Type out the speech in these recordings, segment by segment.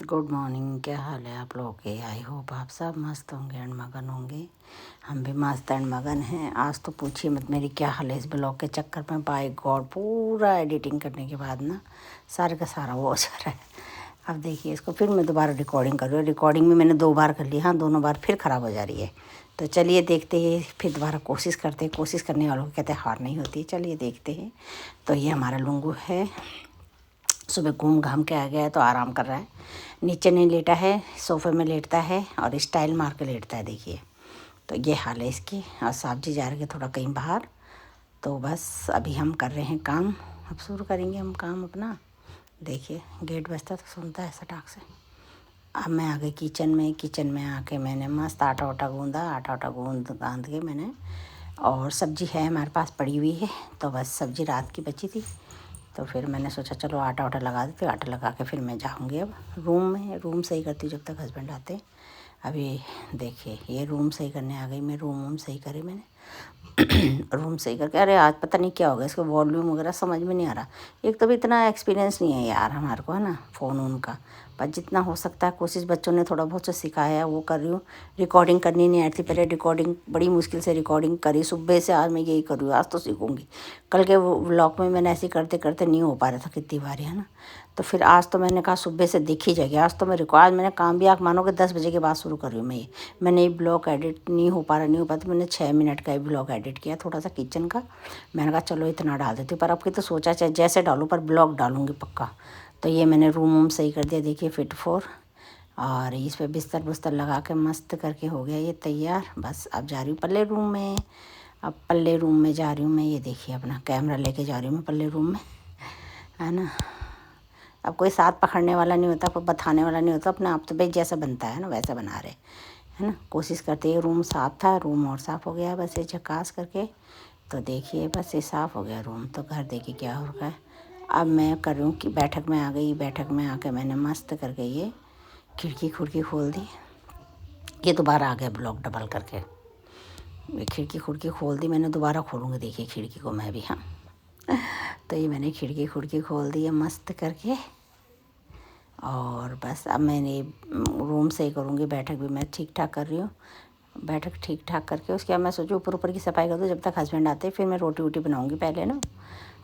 Good morning. क्या हाल है आप लोगों के? आई होप आप सब मस्त होंगे एंड मगन होंगे। हम भी मस्त एंड मगन हैं। आज तो पूछिए मत मेरी क्या हाल है इस ब्लॉग के चक्कर में। बाय गॉड, पूरा एडिटिंग करने के बाद ना सारे का सारा वो हो जा रहा है। अब देखिए इसको फिर मैं दोबारा रिकॉर्डिंग कर रही हूँ। रिकॉर्डिंग भी मैंने 2 बार कर ली, हाँ 2 बार फिर ख़राब हो जा रही है। तो चलिए देखते हैं, फिर दोबारा कोशिश करते हैं। कोशिश करने वालों को कहते हैं हार नहीं होती। चलिए देखते हैं। तो ये हमारा लुंगू है, सुबह घूम घाम के आ गया है तो आराम कर रहा है। नीचे नहीं लेटा है, सोफे में लेटता है और स्टाइल मार के लेटता है। देखिए तो ये हाल है इसकी। और साहब जी जा रहे हैं थोड़ा कहीं बाहर। तो बस अभी हम कर रहे हैं काम। अब शुरू करेंगे हम काम अपना। देखिए गेट बजता तो सुनता है सटाक से। अब मैं आ गई किचन में। किचन में आके मैंने मस्त आटा वाटा गूँधा। आटा वाटा गाँध के मैंने, और सब्ज़ी है हमारे पास पड़ी हुई है। तो बस सब्ज़ी रात की बची थी तो फिर मैंने सोचा चलो आटा वाटा लगा देते। आटा लगा के फिर मैं जाऊँगी अब रूम में। रूम सही करती जब तक हस्बैंड आते। अभी देखिए ये रूम सही करने आ गई मैं। रूम सही करे मैंने रूम सही करके। अरे आज पता नहीं क्या हो गया इसको, वॉल्यूम वगैरह समझ में नहीं आ रहा। एक तो भी इतना एक्सपीरियंस नहीं है यार हमारे को, है ना, फ़ोन उन का। पर जितना हो सकता है कोशिश, बच्चों ने थोड़ा बहुत से सिखाया है वो कर रही हूँ। रिकॉर्डिंग करनी नहीं आई थी पहले। रिकॉर्डिंग बड़ी मुश्किल से रिकॉर्डिंग करी सुबह से। आज मैं यही कर रही हूँ, आज तो सीखूँगी। कल के वो व्लॉग में मैंने ऐसे करते करते नहीं हो पा रहा था कितनी बारी, है ना। तो फिर आज तो मैंने कहा सुबह से दिख ही जाएगी। आज तो मैं आज मैंने काम भी, आप मानोगे 10 बजे के बाद शुरू कर रही हूँ मैं ये। मैंने ये ब्लॉग एडिट नहीं हो पा रहा तो मैंने 6 मिनट का ही ब्लॉग एडिट किया, थोड़ा सा किचन का। मैंने कहा चलो इतना डाल देती हूँ, पर अब की तो सोचा चाहे जैसे डालूँ पर ब्लॉग डालूँगी पक्का। तो ये मैंने रूम वूम सही कर दिया, देखिए फिट फोर। और इस पर बिस्तर बुस्तर लगा के मस्त करके हो गया ये तैयार। बस अब जा रही हूँ पल्ले रूम में। अब पल्ले रूम में जा रही हूँ मैं। ये देखिए अपना कैमरा लेके जा रही हूँ मैं पल्ले रूम में, है ना। अब कोई साथ पकड़ने वाला नहीं होता, कोई बताने वाला नहीं होता। अपना आप तो भाई जैसा बनता है ना वैसा बना रहे, है ना। कोशिश करते हैं। रूम साफ़ था, रूम और साफ़ हो गया बस ये झकास करके। तो देखिए बस ये साफ़ हो गया रूम। तो घर देखिए क्या हो रहा है। अब मैं कर रही हूँ कि बैठक में आ गई। बैठक में आके मैंने मस्त करके ये खिड़की खुड़की खोल दी। ये दोबारा आ गया ब्लॉक डबल करके। ये खिड़की खुड़की खोल दी मैंने, दोबारा खोलूँगी देखिए खिड़की को मैं भी, हाँ। तो ये मैंने खिड़की खुड़की खोल दी है मस्त करके। और बस अब मैंने रूम सही करूँगी। बैठक भी मैं ठीक ठाक कर रही हूँ। बैठक ठीक ठाक करके उसके बाद मैं सोचूँ ऊपर ऊपर की सफाई कर दूँ जब तक हस्बैंड आते। फिर मैं रोटी वोटी बनाऊँगी पहले ना,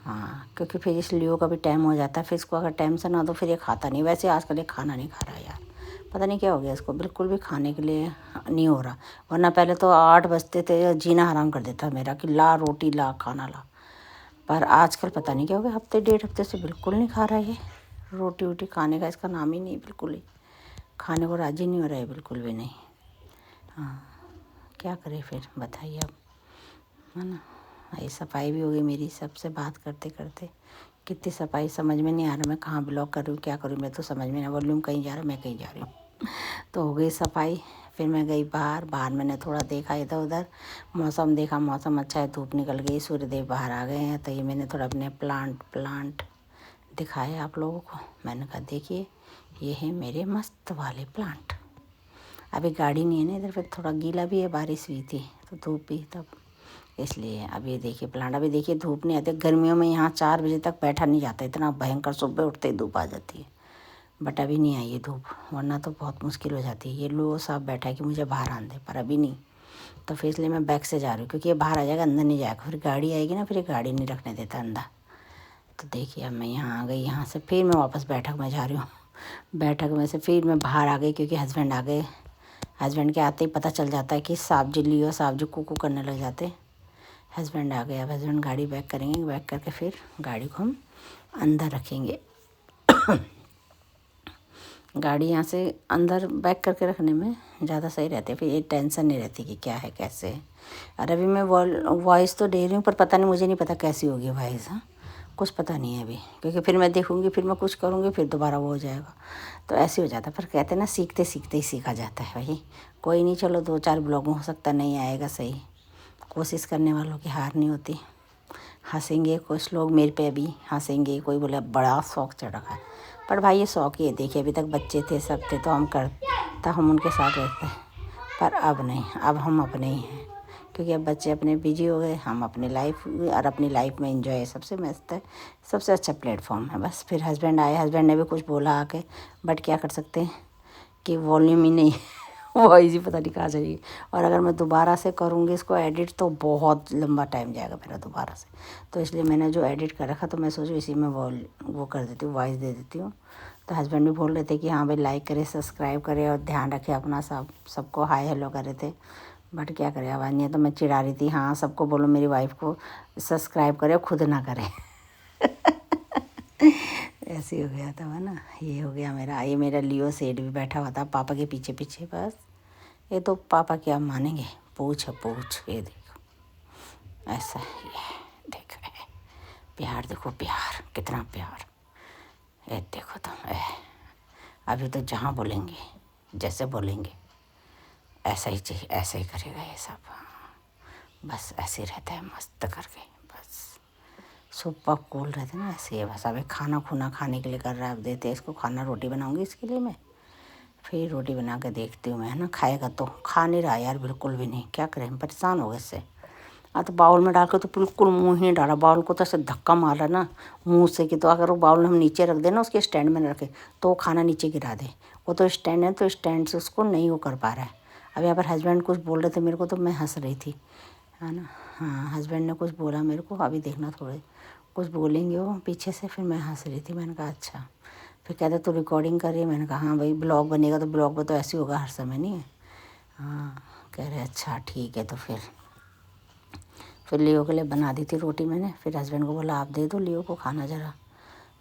हाँ, क्योंकि फिर इस लियो का भी टाइम हो जाता है। फिर इसको अगर टाइम से ना दो फिर ये खाता नहीं। वैसे आजकल ये खाना नहीं खा रहा यार, पता नहीं क्या हो गया इसको, बिल्कुल भी खाने के लिए नहीं हो रहा। वरना पहले तो 8 बजते थे जीना हराम कर देता मेरा कि ला रोटी ला खाना ला। पर आजकल पता नहीं क्या हो गया, हफ्ते 1.5 हफ्ते से बिल्कुल नहीं खा रहा है ये। रोटी वोटी खाने का इसका नाम ही नहीं, बिल्कुल ही खाने को राजी नहीं हो रहा है, बिल्कुल भी नहीं। हाँ क्या करें फिर बताइए अब, है ना। ये सफाई भी हो गई मेरी सबसे बात करते करते। कितनी सफाई समझ में नहीं आ रहा मैं कहाँ ब्लॉक कर रही हूँ क्या करूँ, मैं तो समझ में नहीं। वॉल्यूम कहीं जा रहा मैं कहीं जा रही हूँ। तो हो गई सफाई। फिर मैं गई बाहर। बाहर मैंने थोड़ा देखा इधर उधर, मौसम देखा, मौसम अच्छा है, धूप निकल गई, सूर्यदेव बाहर आ गए हैं। तो ये मैंने थोड़ा अपने प्लांट दिखाए आप लोगों को। मैंने कहा देखिए ये है मेरे मस्त वाले प्लांट। अभी गाड़ी नहीं है ना इधर, फिर थोड़ा गीला भी है, बारिश हुई थी तो धूप भी तब, इसलिए। अब ये देखिए प्लांट। अभी देखिए धूप नहीं आती गर्मियों में, यहाँ 4 बजे तक बैठा नहीं जाता, इतना भयंकर सुबह उठते ही धूप आ जाती है। बट अभी नहीं आई है धूप, वरना तो बहुत मुश्किल हो जाती है। ये लो साहब बैठा है कि मुझे बाहर आने दे, पर अभी नहीं। तो फिर इसलिए मैं बैक से जा रही हूँ, क्योंकि ये बाहर आ जाएगा अंदर नहीं जाएगा। फिर गाड़ी आएगी ना, फिर ये गाड़ी नहीं रखने देता अंदर। तो देखिए अब मैं यहाँ आ गई। यहाँ से फिर मैं वापस बैठक में जा रही हूँ। बैठक में से फिर मैं बाहर आ गई, क्योंकि हस्बैंड आ गए। हस्बैंड के आते ही पता चल जाता है कि साहब जी लियो, साहब जी कुकू करने लग जाते। हस्बैंड आ गए। अब हस्बैंड गाड़ी बैक करेंगे, बैक करके फिर गाड़ी को हम अंदर रखेंगे। गाड़ी यहाँ से अंदर बैक करके रखने में ज़्यादा सही रहती है, फिर ये टेंशन नहीं रहती कि क्या है कैसे है। और अभी मैं वॉइस तो दे रही हूँ, पर पता नहीं, मुझे नहीं पता कैसी होगी वॉइस, हाँ कुछ पता नहीं है अभी, क्योंकि फिर मैं देखूँगी, फिर मैं कुछ करूँगी, फिर दोबारा वो हो जाएगा। तो ऐसे हो जाता है। पर कहते हैं ना सीखते सीखते ही सीखा जाता है भाई। कोई नहीं, चलो 2-4 ब्लॉग में हो सकता नहीं आएगा सही। कोशिश करने वालों की हार नहीं होती। हंसेंगे कुछ लोग मेरे पे, अभी हंसेंगे, कोई बोले बड़ा शौक चढ़ रखा है। पर भाई ये शौक ही है। देखिए अभी तक बच्चे थे सब थे तो हम उनके साथ रहते हैं, पर अब नहीं, अब हम अपने ही हैं। क्योंकि अब बच्चे अपने बिजी हो गए, हम अपनी लाइफ और अपनी लाइफ में एंजॉय सबसे मस्त है, सबसे अच्छा प्लेटफॉर्म है। बस फिर हस्बैंड आए, हस्बैंड ने भी कुछ बोला आके, बट क्या कर सकते हैं कि वॉल्यूम ही नहीं वॉइस ही पता नहीं कहाँ चाहिए। और अगर मैं दोबारा से करूँगी इसको एडिट तो बहुत लंबा टाइम जाएगा मेरा दोबारा से, तो इसलिए मैंने जो एडिट कर रखा तो मैं सोचूँ इसी में वो कर देती हूँ, वॉइस दे देती हूँ। तो हस्बैंड भी बोल रहे थे कि हाँ भाई लाइक करे, सब्सक्राइब करे और ध्यान रखे अपना, सबको हाय हेलो कर रहे थे। बट क्या करें, आवाज़ नहीं है तो मैं चिढ़ा रही थी, हाँ सबको बोलो मेरी वाइफ को सब्सक्राइब करे, खुद ना करे ऐसे हो गया था है ना। ये हो गया मेरा, ये मेरा लियो सेठ भी बैठा हुआ था पापा के पीछे पीछे। बस ये तो पापा क्या मानेंगे, पूछ है पूछ। ये देखो ऐसा है, ये देखो है प्यार, देखो प्यार कितना प्यार। ये देखो तुम अभी तो जहाँ बोलेंगे, जैसे बोलेंगे ऐसा ही चाहिए, ऐसा ही करेगा ये सब। बस ऐसे रहता है मस्त करके, बस सुपर कूल रहते ना ऐसे ही। बस अभी खाना खुना खाने के लिए कर रहा है, अब देते हैं इसको खाना। रोटी बनाऊंगी इसके लिए मैं, फिर रोटी बना के देखती हूँ मैं, है ना। खाएगा तो, खा नहीं रहा यार बिल्कुल भी नहीं, क्या करें, परेशान हो गए इससे। तो बाउल में डाल के तो बिल्कुल मुँह ही डाला, बाउल को तो ऐसे धक्का मारा ना मुँह से कि, तो अगर वो बाउल हम नीचे रख दें ना, उसके स्टैंड में रखे तो वो खाना नीचे गिरा दे। वो तो स्टैंड है, तो स्टैंड से उसको नहीं वो कर पा रहा है। अब यहाँ पर हस्बैंड कुछ बोल रहे थे मेरे को, तो मैं हंस रही थी, है ना। हाँ हस्बैंड ने कुछ बोला मेरे को, अभी देखना थोड़े कुछ बोलेंगे वो पीछे से, फिर मैं हंस रही थी। मैंने कहा अच्छा। फिर कहते तो रिकॉर्डिंग कर रही है, मैंने कहा हाँ भाई ब्लॉग बनेगा तो ब्लॉग में तो ऐसे होगा हर समय, नहीं है। हाँ कह रहे अच्छा ठीक है। तो फिर लियो के लिए बना दी थी रोटी मैंने, फिर हस्बैंड को बोला आप दे दो लियो को खाना ज़रा,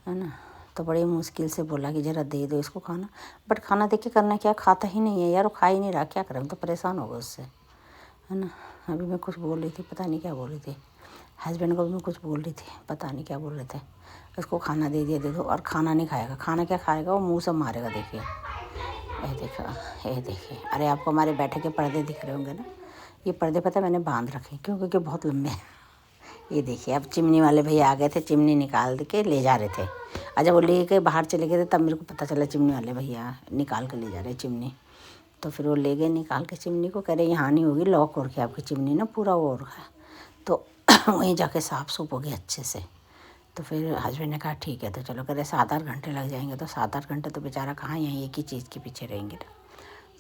है ना। तो बड़ी मुश्किल से बोला कि ज़रा दे दो इसको खाना, बट खाना देख के करना क्या, खाता ही नहीं है यार, वो खा ही नहीं रहा, क्या करें, तो परेशान हो गए उससे, है ना। अभी मैं कुछ बोल रही थी, पता नहीं क्या बोल रही थी, हस्बैंड को भी मैं कुछ बोल रही थी, पता नहीं क्या बोल रहे थे। उसको खाना दे दिया, दे दो, और खाना नहीं खाएगा, खाना क्या खाएगा, वो मुँह से मारेगा। देखिए ये देखो, ये देखिए। अरे आपको हमारे बैठे के पर्दे दिख रहे होंगे ना, ये पर्दे पता है मैंने बांध रखे, क्यों, क्योंकि बहुत लंबे हैं। ये देखिए अब चिमनी वाले भैया आ गए थे, चिमनी निकाल के ले जा रहे थे। जब वो ले के बाहर चले गए थे तब मेरे को पता चला चिमनी वाले भैया निकाल के ले जा रहे चिमनी। तो फिर वो ले गए निकाल के चिमनी को, कह रहे यहाँ नहीं होगी, लॉक हो के आपकी चिमनी ना पूरा वो हो रखा है। तो वहीं जाके साफ सूफ हो गई अच्छे से। तो फिर हस्बैंड ने कहा ठीक है, तो चलो, कह रहे 7-8 घंटे लग जाएंगे। तो 7-8 घंटे तो बेचारा कहाँ यहीं एक ही चीज़ के पीछे रहेंगे ना।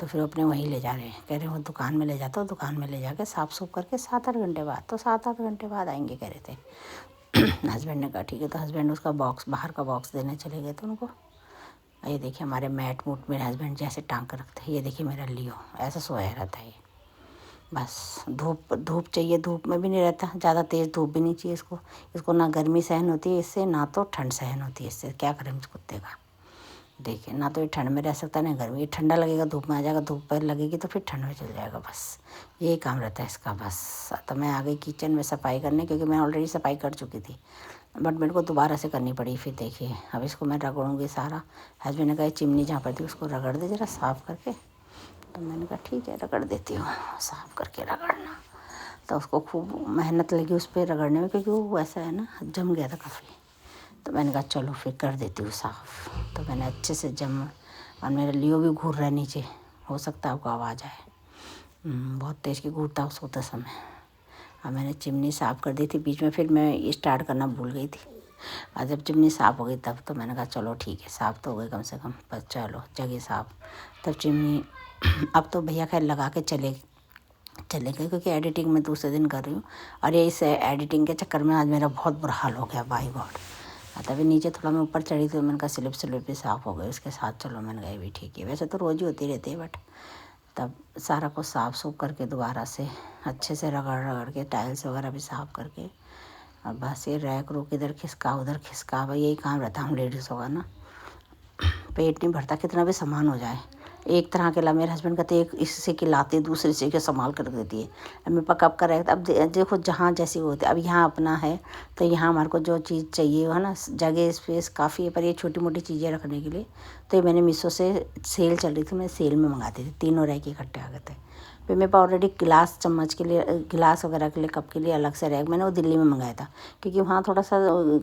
तो फिर अपने वहीं ले जा रहे हैं, कह रहे वो दुकान में ले जाता हूँ, दुकान में ले जाके साफ़ सूफ करके 7-8 घंटे बाद, तो 7-8 घंटे बाद आएंगे कह रहे थे। हस्बैंड ने कहा ठीक है। तो हस्बैंड उसका बॉक्स, बाहर का बॉक्स देने चले गए थे उनको। ये देखिए हमारे मैट मूट मेरे हस्बैंड जैसे टांग कर रखते हैं। ये देखिए मेरा लियो ऐसा सोया रहता है ये, बस धूप चाहिए, धूप में भी नहीं रहता, ज़्यादा तेज़ धूप भी नहीं चाहिए इसको ना गर्मी सहन होती है इससे, ना तो ठंड सहन होती है इससे। क्या करें इस कुत्ते का, देखिए ना तो ये ठंड में रह सकता है ना गर्मी। ये ठंडा लगेगा धूप में आ जाएगा, धूप पर लगेगी तो फिर ठंड में चल जाएगा, बस यही काम रहता है इसका। बस तो मैं आ गई किचन में सफाई करने, क्योंकि मैं ऑलरेडी सफाई कर चुकी थी, बट मेरे को दोबारा से करनी पड़ी। फिर देखिए अब इसको मैं रगड़ूंगी सारा। हस्बैंड ने कहा चिमनी जहाँ पर थी उसको रगड़ दे ज़रा साफ़ करके। तो मैंने कहा ठीक है रगड़ देती हूँ, साफ़ करके रगड़ना। तो उसको खूब मेहनत लगी उस पर रगड़ने में, क्योंकि वो वैसा है ना, जम गया था काफ़ी। तो मैंने कहा चलो फिर कर देती हूँ साफ़। तो मैंने अच्छे से और मेरा लियो भी घूर रहा है नीचे, हो सकता है आपको आवाज़ आए, बहुत तेज़ की घूरता है सोते समय। अब मैंने चिमनी साफ़ कर दी थी बीच में, फिर मैं स्टार्ट करना भूल गई थी। और जब चिमनी साफ़ हो गई तब तो मैंने कहा चलो ठीक है, साफ़ तो हो गई कम से कम, बस चलो जगह साफ़। तब चिमनी अब तो भैया खैर लगा के चले गए, क्योंकि एडिटिंग मैं दूसरे दिन कर रही हूँ। और ये इस एडिटिंग के चक्कर में आज मेरा बहुत बुरा हाल हो गया, बाई गॉड। तभी नीचे थोड़ा मैं ऊपर चढ़ी थी, मैंने कहा स्लिप भी साफ़ हो गई उसके साथ, चलो मैंने कहा ये भी ठीक है। वैसे तो रोज़ ही होती रहती है, बट तब सारा कुछ साफ़ सूफ करके दोबारा से अच्छे से रगड़ के टाइल्स वगैरह भी साफ़ करके, और बस ये रैक रूक इधर खिसका उधर खिसका, भाई यही काम रहता है हम लेडीज़ होगा ना। पेट नहीं भरता कितना भी सामान हो जाए, एक तरह के ला मेरे हस्बैंड कहते एक इससे की लाते दूसरे से के संभाल कर रख देती है। अब मेरे पास कब का रहेगा। अब देखो जहाँ जैसी होती है, अब यहाँ अपना है तो यहाँ हमारे को जो चीज़ चाहिए है ना, जगह स्पेस काफ़ी है, पर ये छोटी मोटी चीज़ें रखने के लिए तो ये मैंने मीशो से सेल चल रही थी, मैं सेल में मंगाती थी, तीनों रैक इकट्ठे आ गए थे। फिर मेरे पास ऑलरेडी गिलास चम्मच के लिए, गिलास वगैरह के लिए, कप के लिए अलग से रैक मैंने वो दिल्ली में मंगाया था, क्योंकि वहाँ थोड़ा सा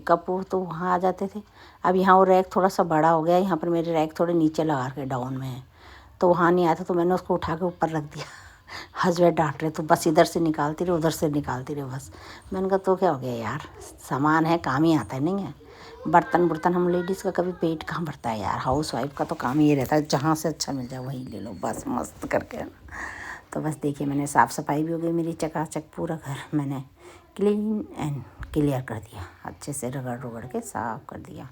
कप तो वहाँ आ जाते थे। अब यहाँ वो रैक थोड़ा सा बड़ा हो गया, यहाँ पर मेरे रैक थोड़े नीचे लगा के डाउन में है, तो वहाँ नहीं आया था, तो मैंने उसको उठा के ऊपर रख दिया। हस्बैंड डांट रहे, तो बस इधर से निकालती रहे उधर से निकालती रहे बस। मैंने कहा तो क्या हो गया यार, सामान है, काम ही आता है, नहीं है। बर्तन बुर्तन हम लेडीज़ का कभी पेट कहाँ भरता है यार, हाउस वाइफ का तो काम ये रहता है जहाँ से अच्छा मिल जाए वहीं ले लो बस, मस्त करके ना। तो बस देखिए मैंने साफ़ सफाई भी हो गई मेरी, चकाचक पूरा घर मैंने क्लीन एंड क्लियर कर दिया, अच्छे से रगड़ रगड़ के साफ़ कर दिया,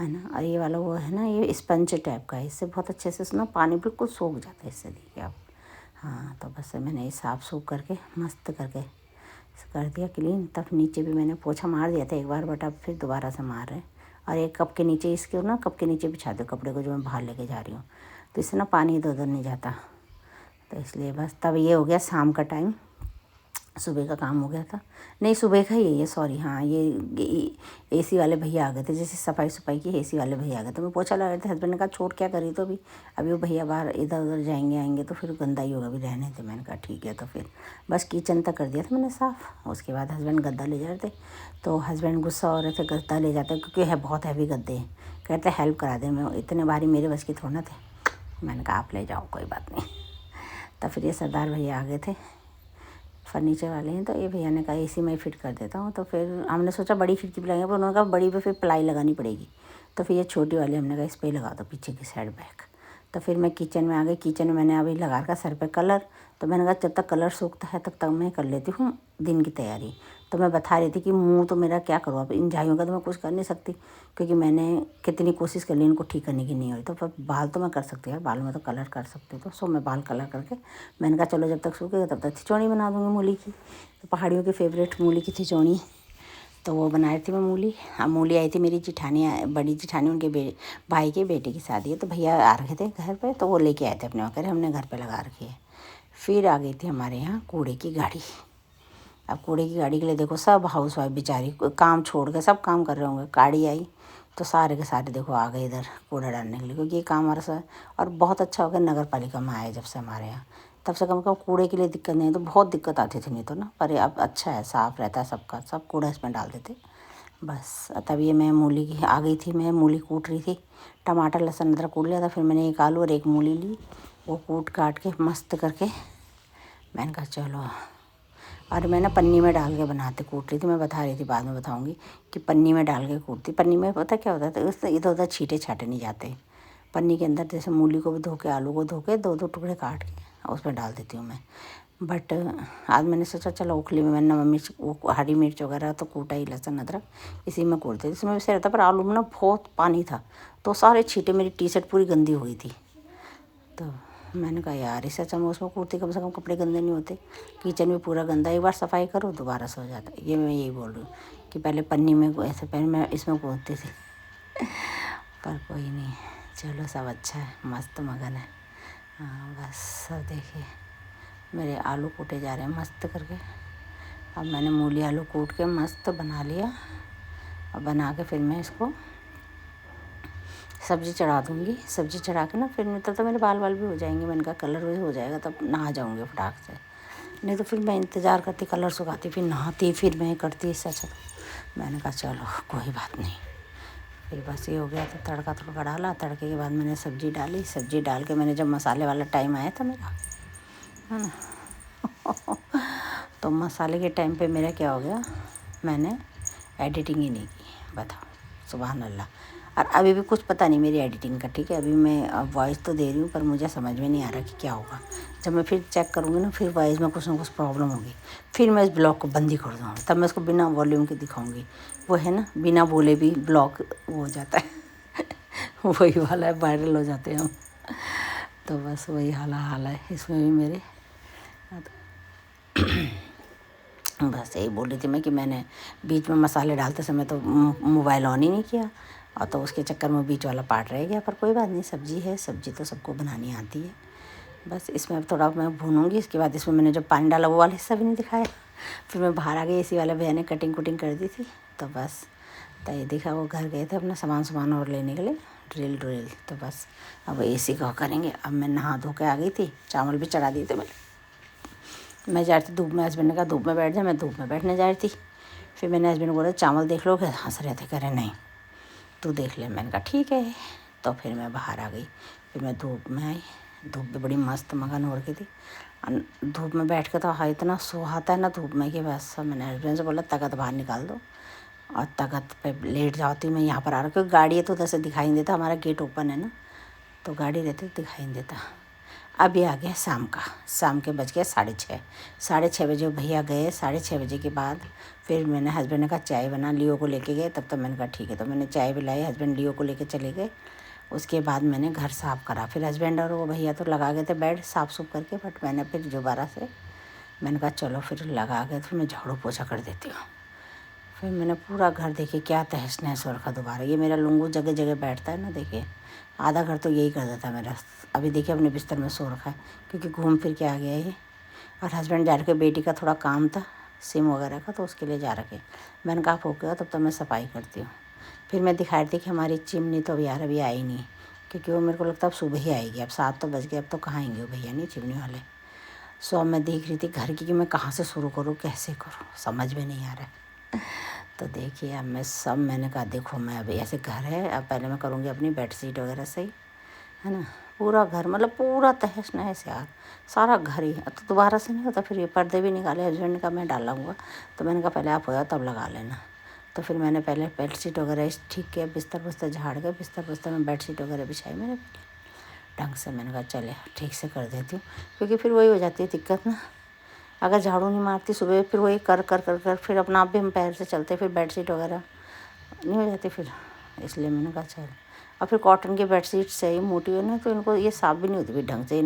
है ना। और ये वाला वो है ना, ये स्पंज टाइप का है, इससे बहुत अच्छे से ना पानी बिल्कुल सूख जाता है इससे, देखिए आप। हाँ तो बस मैंने ये साफ़ सूख करके मस्त करके कर दिया क्लीन। तब नीचे भी मैंने पोछा मार दिया था एक बार, बट अब फिर दोबारा से मार रहे। और एक कप के नीचे इसके ना, कप के नीचे बिछा दो कपड़े को जो मैं बाहर लेके जा रही हूँ, तो इससे ना पानी इधर उधर नहीं जाता। तो इसलिए बस तब ये हो गया शाम का टाइम, सुबह का काम हो गया था। नहीं सुबह का ही है ये, सॉरी। हाँ ये एसी वाले भैया आ गए थे, जैसे सफाई सफाई की एसी वाले भैया आ गए, तो मैं पोछा लगा रहे थे। हस्बैंड ने कहा छोड़ क्या करी, तो अभी वो भैया बाहर इधर उधर जाएंगे आएंगे तो फिर गंदा ही होगा, भी रहने थे। मैंने कहा ठीक है। तो फिर बस किचन तक कर दिया था मैंने साफ़। उसके बाद हस्बैंड गद्दा ले जा रहे थे, तो हस्बैंड गुस्सा हो रहे थे, गद्दा ले जाते क्योंकि है बहुत हैवी गद्दे हैं। कहते हेल्प करा दे, मैं इतने भारी मेरे बस की थोड़ा ना थे। मैंने कहा आप ले जाओ कोई बात नहीं। तब फिर ये सरदार भैया आ गए थे, फर्नीचर वाले हैं, तो ये भैया ने कहा एसी में ही फिट कर देता हूँ। तो फिर हमने सोचा बड़ी खिड़की पे लगाएंगे, पर उन्होंने कहा बड़ी पे फिर प्लाई लगानी पड़ेगी। तो फिर ये छोटी वाली हमने कहा इस पर ही लगा दो, पीछे की साइड बैक। तो फिर मैं किचन में आ गई। किचन में मैंने अभी लगा रखा सर पे कलर, तो मैंने कहा जब तक कलर सूखता है तब तक मैं कर लेती हूँ दिन की तैयारी। तो मैं बता रही थी कि मुँह तो मेरा क्या करूँ, अब इन झाइयों का तो मैं कुछ कर नहीं सकती, क्योंकि मैंने कितनी कोशिश कर ली इनको ठीक करने की, नहीं हुई। तो पर बाल तो मैं कर सकती हूँ, बाल में तो कलर कर सकती हूँ। तो सो मैं बाल कलर करके मैंने कहा चलो जब तक सूखेगा तब तक खिचौड़ी बना दूँगी मूली की। तो पहाड़ियों की फेवरेट मूली की खिचौड़ी, तो वो बनाई थी मैं मूली। अब मूली आई थी मेरी जिठानी, बड़ी जिठानी, उनके भाई के बेटे की शादी है, तो भैया आ रखे थे घर पे, तो वो लेके आए थे अपने वहाँ, हमने घर पे लगा रखी है। फिर आ गई थी हमारे यहाँ कूड़े की गाड़ी। अब कूड़े की गाड़ी के लिए देखो सब हाउस वाइफ बेचारी काम छोड़ के सब काम कर रहे होंगे। गाड़ी आई तो सारे के सारे देखो आ गए इधर कूड़ा डालने के लिए, क्योंकि ये काम हमारा सा। और बहुत अच्छा हो गया नगर पालिका में आए जब से हमारे यहाँ, तब से कम कूड़े के लिए दिक्कत नहीं है। तो बहुत दिक्कत आती थी नहीं तो ना, पर अब अच्छा है, साफ़ रहता है सबका, सब कूड़ा इसमें डाल देते बस। तब ये मैं मूली की आ गई थी, मैं मूली कूट रही थी, टमाटर लहसुन अदरक कूट लिया था। फिर मैंने एक आलू और एक मूली ली, वो कूट काट के मस्त करके मैंने कहा चलो। और मैं ना पन्नी में डाल के बनाते कूट रही थी, मैं बता रही थी, बाद में बताऊंगी कि पन्नी में डाल के कूटती। पन्नी में पता क्या होता है, उससे इधर उधर छींटे छाटे नहीं जाते। पन्नी के अंदर जैसे मूली को भी धो के, आलू को धो के, दो दो टुकड़े काट के उसमें डाल देती हूँ मैं। बट आज मैंने सोचा चलो उखली में मैंने नमक मिर्च, वो हरी मिर्च वगैरह तो कूटा ही, लहसुन अदरक इसी में कूटते, इसमें वैसे रहता। पर आलू में ना बहुत पानी था, तो सारे छींटे, मेरी टी शर्ट पूरी गंदी हो गई थी। तो मैंने कहा यार इससे अच्छा मैं उसमें कूटती, कम से कम कपड़े गंदे नहीं होते। किचन भी पूरा गंदा, एक बार सफाई करो दोबारा से हो जाता है। ये मैं यही बोल रही हूँ कि पहले पन्नी में ऐसे, पहले मैं इसमें कूटती थी। पर कोई नहीं, चलो सब अच्छा है, मस्त मगन है। हाँ बस देखिए मेरे आलू कूटे जा रहे हैं मस्त करके। अब मैंने मूली आलू कूट के मस्त बना लिया, और बना के फिर मैं इसको सब्ज़ी चढ़ा दूँगी। सब्ज़ी चढ़ा के ना फिर नहीं तो मेरे बाल भी हो जाएंगे। मैंने कहा कलर भी हो जाएगा तब नहा जाऊँगी फटाक से, नहीं तो फिर मैं इंतज़ार करती, कलर सुखाती, फिर नहाती, फिर मैं करती, इससे अच्छा। मैंने कहा चलो कोई बात नहीं। फिर बस ये हो गया, तो तड़का तुड़का डाला, तड़के के बाद मैंने सब्ज़ी डाली। सब्ज़ी डाल के मैंने जब मसाले वाला टाइम आया था मेरा, है ना, तो मसाले के टाइम पे मेरा क्या हो गया, मैंने एडिटिंग ही नहीं की। बताओ, सुभान अल्लाह। और अभी भी कुछ पता नहीं मेरी एडिटिंग का, ठीक है। अभी मैं वॉइस तो दे रही हूँ, पर मुझे समझ में नहीं आ रहा कि क्या होगा। जब मैं फिर चेक करूँगी ना, फिर वॉइस में कुछ ना कुछ प्रॉब्लम होगी, फिर मैं इस ब्लॉग को बंद ही कर दूँगी। तब मैं इसको बिना वॉल्यूम के दिखाऊँगी। वो है ना, बिना बोले भी ब्लॉग वो हो जाता है वही वाला है, वायरल हो जाते हैं हम। तो बस वही हाल है इसमें भी मेरे। बस यही बोल रही थी मैं कि मैंने बीच में मसाले डालते समय तो मोबाइल ऑन ही नहीं किया, और तो उसके चक्कर में बीच वाला पार्ट रह गया। पर कोई बात नहीं, सब्ज़ी है, सब्ज़ी तो सबको बनानी आती है। बस इसमें अब थोड़ा मैं भूनूंगी। इसके बाद इसमें मैंने जो पानी डाला वो वाला हिस्सा भी नहीं दिखाया। फिर मैं बाहर आ गई, इसी वाले भैया ने कटिंग कुटिंग कर दी थी। तो बस तो ये देखा, वो घर गए थे अपना सामान और लेने के लिए, ड्रिल। तो बस अब एसी का करेंगे। अब मैं नहा धो के आ गई थी, चावल भी चढ़ा दिए थे मैं जा रही थी धूप में। हस्बैंड ने कहा धूप में बैठ जा, मैं धूप में बैठने जा रही थी। फिर मैंने हस्बैंड को बोला चावल देख लो, क्या हंस रहे थे, कह रहे नहीं तू देख ले। मैंने कहा ठीक है। तो फिर मैं बाहर आ गई, फिर मैं धूप में आई, धूप भी बड़ी मस्त मगन हो रखी थी। धूप में बैठ के तो हाँ इतना सुहाता है ना धूप में कि बस। मैंने हस्बैंड से बोला तखत बाहर निकाल दो और तखत पे लेट जाती मैं यहाँ पर आ रहा, क्योंकि गाड़ी है तो उधर से दिखाई नहीं देता, हमारा गेट ओपन है ना, तो गाड़ी रहती तो दिखाई नहीं देता। अभी आ गया शाम के बज गए 6:30। 6:30 बजे भैया गए। 6:30 बजे के बाद फिर मैंने हस्बैंड ने कहा चाय बना, लियो को लेके गए। तब तक मैंने कहा ठीक है, तो मैंने चाय पिलाई, हस्बैंड लियो को लेके चले गए। उसके बाद मैंने घर साफ़ करा। फिर हस्बैंड और वो भैया तो लगा गए थे बेड साफ़ सुफ करके, बट मैंने फिर दोबारा से मैंने कहा चलो फिर लगा गए, फिर मैं झाड़ू पोछा कर देती हूँ। फिर मैंने पूरा घर देखिए क्या तहस नहस हो रखा दोबारा। ये मेरा लुंगू जगह जगह बैठता है ना, देखिए आधा घर तो यही कर देता है मेरा। अभी देखिए अपने बिस्तर में सो रखा है, क्योंकि घूम फिर के आ गया ये। और हस्बैंड जा रखे, बेटी का थोड़ा काम था सिम वगैरह का, तो उसके लिए जा रखे। मैंने कहा आप हो गया तब तक मैं सफाई करती हूँ। फिर मैं दिखा रही थी कि हमारी चिमनी तो अभी आई नहीं, क्योंकि वो मेरे को लगता है अब सुबह ही आएगी। अब 7 तो बज गए, अब तो कहाँ आएंगे वो भैया नहीं चिमनी वाले। सो अब मैं देख रही थी घर की कि मैं कहाँ से शुरू करूँ, कैसे करूँ, समझ में नहीं आ रहा है। तो देखिए अब मैंने कहा देखो मैं अभी ऐसे घर है, अब पहले मैं करूँगी अपनी बेडशीट वगैरह सही, है ना। पूरा घर मतलब पूरा तहस नहस यार, सारा घर ही। तो दोबारा से नहीं होता। फिर ये पर्दे भी निकाले, हस्बैंड का मैं डाला हुआ, तो मैंने कहा पहले आप हो जाओ तब लगा लेना। तो फिर मैंने पहले बेडशीट वगैरह ठीक किया, बिस्तर झाड़ के बिस्तर में बेडशीट वगैरह बिछाई मैंने ढंग से। मैंने कहा चले ठीक से कर देती हूँ, क्योंकि फिर वही हो जाती है दिक्कत ना, अगर झाड़ू नहीं मारती सुबह फिर वही कर फिर अपना आप भी हम पैर से चलते, फिर बेडशीट वगैरह नहीं हो जाती फिर। इसलिए मैंने कहा चल। और फिर कॉटन की बेडशीट सही मोटी है ना, तो इनको ये साफ़ भी नहीं होती फिर ढंग से।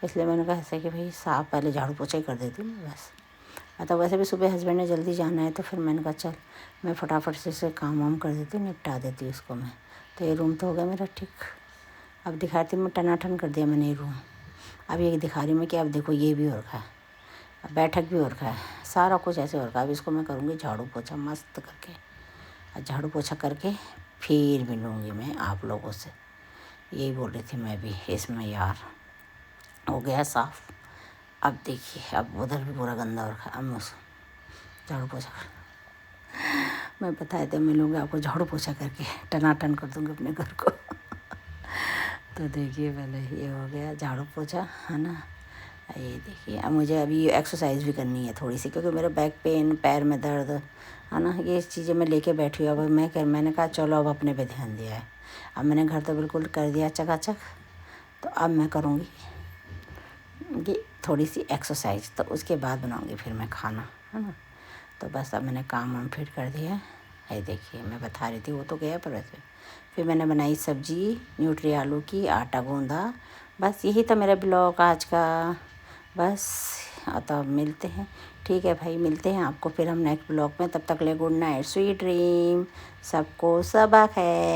इसलिए मैंने कहा ऐसा कि भाई साफ़ पहले झाड़ू पोछा ही कर देती हूँ बस। तो वैसे भी सुबह हस्बैंड ने जल्दी जाना है, तो फिर मैंने कहा चल मैं फटाफट से काम वाम कर देती हूँ, निपटा देती हूँ इसको मैं। तो ये रूम तो हो गया मेरा ठीक। अब दिखाती मैं टनाटन कर दिया मैंने ये रूम। अब ये दिखा रही मैं कि अब देखो ये भी हो रखा है, अब बैठक भी हो रखा है, सारा कुछ ऐसे हो रखा है। अब इसको मैं करूँगी झाड़ू पोछा मस्त करके, और झाड़ू पोछा करके फिर मिलूँगी मैं आप लोगों से। यही बोल रही थी मैं भी इसमें यार। हो गया साफ़। अब देखिए अब उधर भी पूरा गंदा हो रखा है। अब मैं उसको झाड़ू पोछा कर, मैं बताए थे मिलूँगी आपको झाड़ू पोछा करके, टनाटन कर दूँगी अपने घर को। तो देखिए पहले ये हो गया झाड़ू पोछा, है ना। ये देखिए अब मुझे अभी एक्सरसाइज भी करनी है थोड़ी सी, क्योंकि मेरा बैक पेन, पैर में दर्द, है ना, ये चीज़ें मैं लेके बैठी हूँ। अब मैंने कहा चलो अब अपने पे ध्यान दिया है। अब मैंने घर तो बिल्कुल कर दिया चकाचक, तो अब मैं करूँगी ये थोड़ी सी एक्सरसाइज, तो उसके बाद बनाऊँगी फिर मैं खाना, है ना। तो बस अब मैंने काम वाम फिर कर दिया है। देखिए मैं बता रही थी वो तो गया, पर वैसे फिर मैंने बनाई सब्जी न्यूट्री आलू की, आटा गूँधा। बस यही था मेरा ब्लॉग आज का। बस तो मिलते हैं, ठीक है भाई, मिलते हैं आपको फिर हम नेक्स्ट ब्लॉग में। तब तक ले गुड नाइट, स्वीट ड्रीम, सबको सबक है।